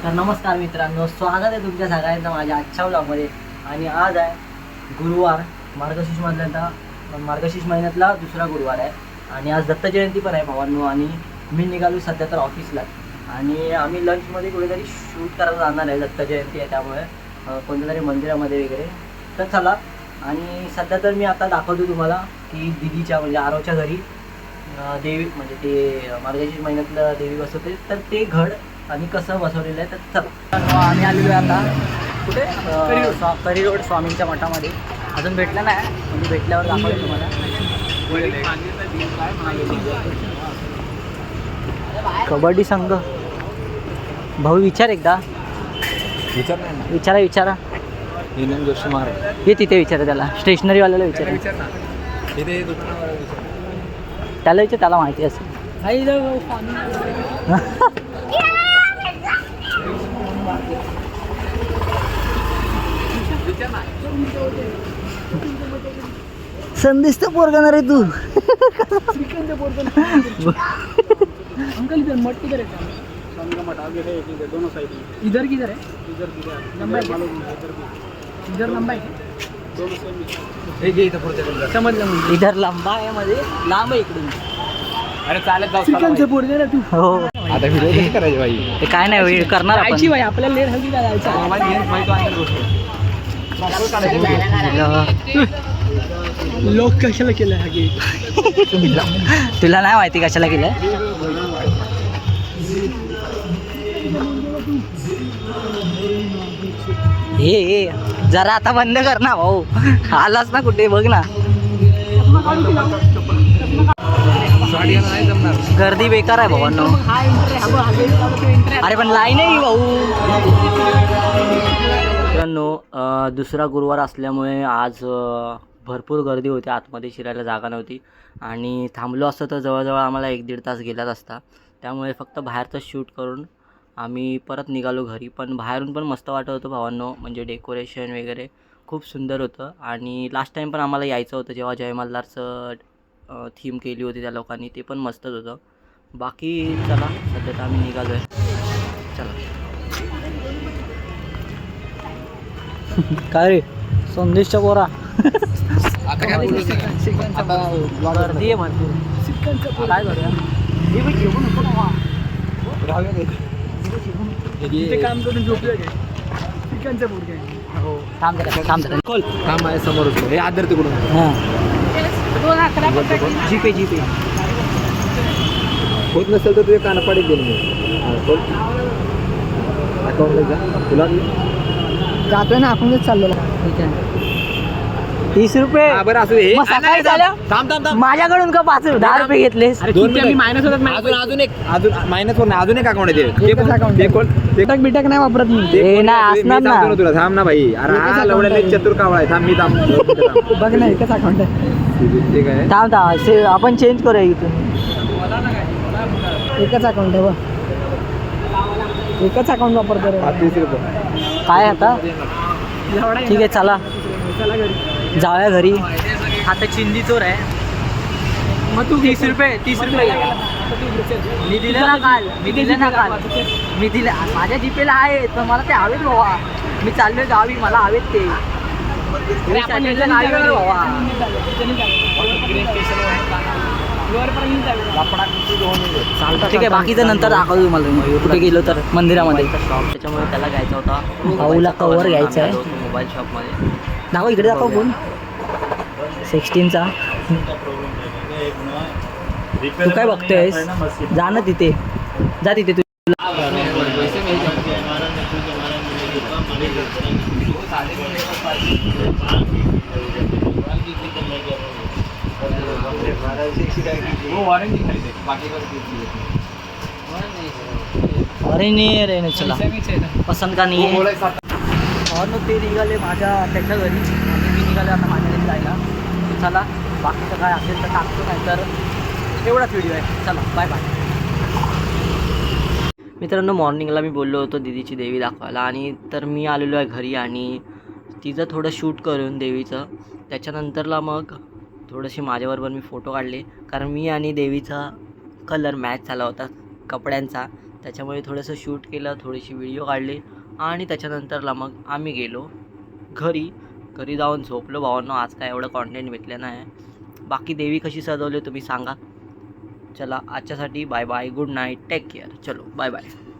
तर नमस्कार मित्रांनो, स्वागत आहे तुमच्या सगळ्यांचं माझ्या आजच्या व्लॉगमध्ये. आणि आज आहे गुरुवार, मार्गशीर्ष महिन्यातला दुसरा गुरुवार आहे. आणि आज दत्त जयंती पण आहे भावांनो. आणि मी निघालो सध्या तर ऑफिसला. आणि आम्ही लंचमध्ये कुठेतरी शूट करायला जाणार आहे. दत्त जयंती आहे त्यामुळे कोणत्या तरी मंदिरामध्ये वगैरे. तर चला. आणि सध्या तर मी आता दाखवतो तुम्हाला की दिदीच्या म्हणजे आरवच्या घरी देवी म्हणजे ते मार्गशीर्ष महिन्यातलं देवी बसवते, तर ते घड आणि कसं बसवलेलं आहे. तर चला आम्ही आलेलो आहे आता कुठे करी रोड स्वामींच्या मठामध्ये. अजून भेटलं नाही, म्हणजे भेटल्यावर दाखवलं तुम्हाला. कबड्डी संघ भाऊ विचार एकदा विचारा जोशी महाराज हे तिथे विचारा, त्याला स्टेशनरीवाल्याला विचारा. त्याला विचार, त्याला माहिती असेल. संदेश तर पोरगणार आहे तू. अंकल इधर मठ किधर है? मठ आगे है, दोनों साइड. इधर किधर है? इधर लंबा है, इधर लंबा है. समजलं. इधर लंबा आहे मध्ये लांब आहे इकडून. अरे चालत जाऊ. चिकनचे पोरगे ना तू. हो आता व्हिडिओ कशी करायची भाई? ते काय नाही वेळ करणार आपण. जायची भाई, आपल्याला लेट हल्ली का जायचं. लोक कशाला केलं हा गेट? तुला नाही माहिती कशाला केलं. हे जरा आता बंद कर ना भाऊ. आलास ना कुठे बघ ना. गर्दी बेकार आहे भावांनो. अरे पण लाईन आहे भाऊ. मित्रांनो, दुसरा गुरुवार असल्यामुळे आज भरपूर गर्दी होती. आतमध्ये शिरायला जागा नव्हती. आणि थांबलो असतं तर जवळजवळ आम्हाला 1-1.5 तास गेलाच असता. त्यामुळे फक्त बाहेरचं शूट करून आम्ही परत निघालो घरी. पण बाहेरून पण मस्त वाटत होतं भावांनो, म्हणजे डेकोरेशन वगैरे खूप सुंदर होतं. आणि लास्ट टाईम पण आम्हाला यायचं होतं जेव्हा जय मल्हारचं थीम केली होती त्या लोकांनी, ते पण मस्तच होतं. बाकी चला, सध्या तर आम्ही निघालो आहे. चला. काय रे संदेशच्या पोरा? गर्दी आहे भरपूर. काय करूया? हे बी जेवण होतं ना. इथे काम करून झोपले काय? चिकनचे पोरगे. हो थांब जरा. काम आहे समोरच. हे आदर तिकडून. हां जीपे होत नसेल तर तुझे कानपाडीत देऊन अकाउंटला जा. तुला जातोय ना आपण, चाललेला. ठीक आहे. 30 रुपये. बरं असू दे. मग सकाळी झालं. थांब माझ्याकडून का 10 रुपये घेतलेस? मायनस होतात. अजून मायनस होत नाही. अजून एक अकाउंट आहे ते. बिटक नाही वापरत मी. हे नाही असणार ना. तुला थांब ना भाई. अरे हा लवड्याला चतुर कावळा आहे. थांब मी थांब. बघ ना, एकच अकाउंट आहे. ठीक आहे. थांब आपण चेंज करूया इथून. एकच अकाउंट आहे बघ. एकच अकाउंट वापरतो रे. 30 रुपये. काय आता? ठीक आहे चला चला घरी जाऊया घरी. आता चिंदी चोर आहे. मग तू 30 रुपये मी दिले ना काल. मी दिले माझ्या जीपेला आहे. तर मला ते हवेत बाबा. मी चाललोय गावी, मला हवेत ते. ठीक आहे, बाकीचं नंतर दाखवतो तुम्हाला कुठे गेलो तर मंदिरामध्ये. त्याच्यामुळे त्याला घ्यायचा होता. भाऊला कवर घ्यायचा आहे मोबाईल शॉपमध्ये. दाखव इकडे, दाखव फोन 16चा. तू काय बघतोयस? जा ना तिथे, जा तिथे. तू अरे नाही रे, चला पसंत का नाही आहे. और मग ते निघाले त्याच्या घरी आणि मी निघाले आता माझ्या घरी जायला. चला बाकीचं काय असेल तर टाकतो, नाही तर एवढाच व्हिडिओ आहे. चला बाय बाय. मित्रांनो, मॉर्निंगला मी बोललो होतो दीदीची देवी दाखवायला. आणि तर मी आलेलो आहे घरी आणि तिचं थोडं शूट करून देवीचं. त्याच्यानंतरला मग थोडेसे माझ्याबरोबर मी फोटो काढले, कारण मी आणि देवीचा कलर मॅच झाला होता कपड्यांचा. त्याच्यामुळे थोडंसं शूट केलं, थोडीशी व्हिडिओ काढली आणि त्याच्यानंतरला मग आम्ही गेलो घरी जाऊन झोपलो. भावांनो आज काय एवढं कॉन्टेंट भेटलं नाही. बाकी देवी कशी सजवली तुम्ही सांगा. चला आजच्यासाठी bye bye, good night, take care, चलो बाय बाय.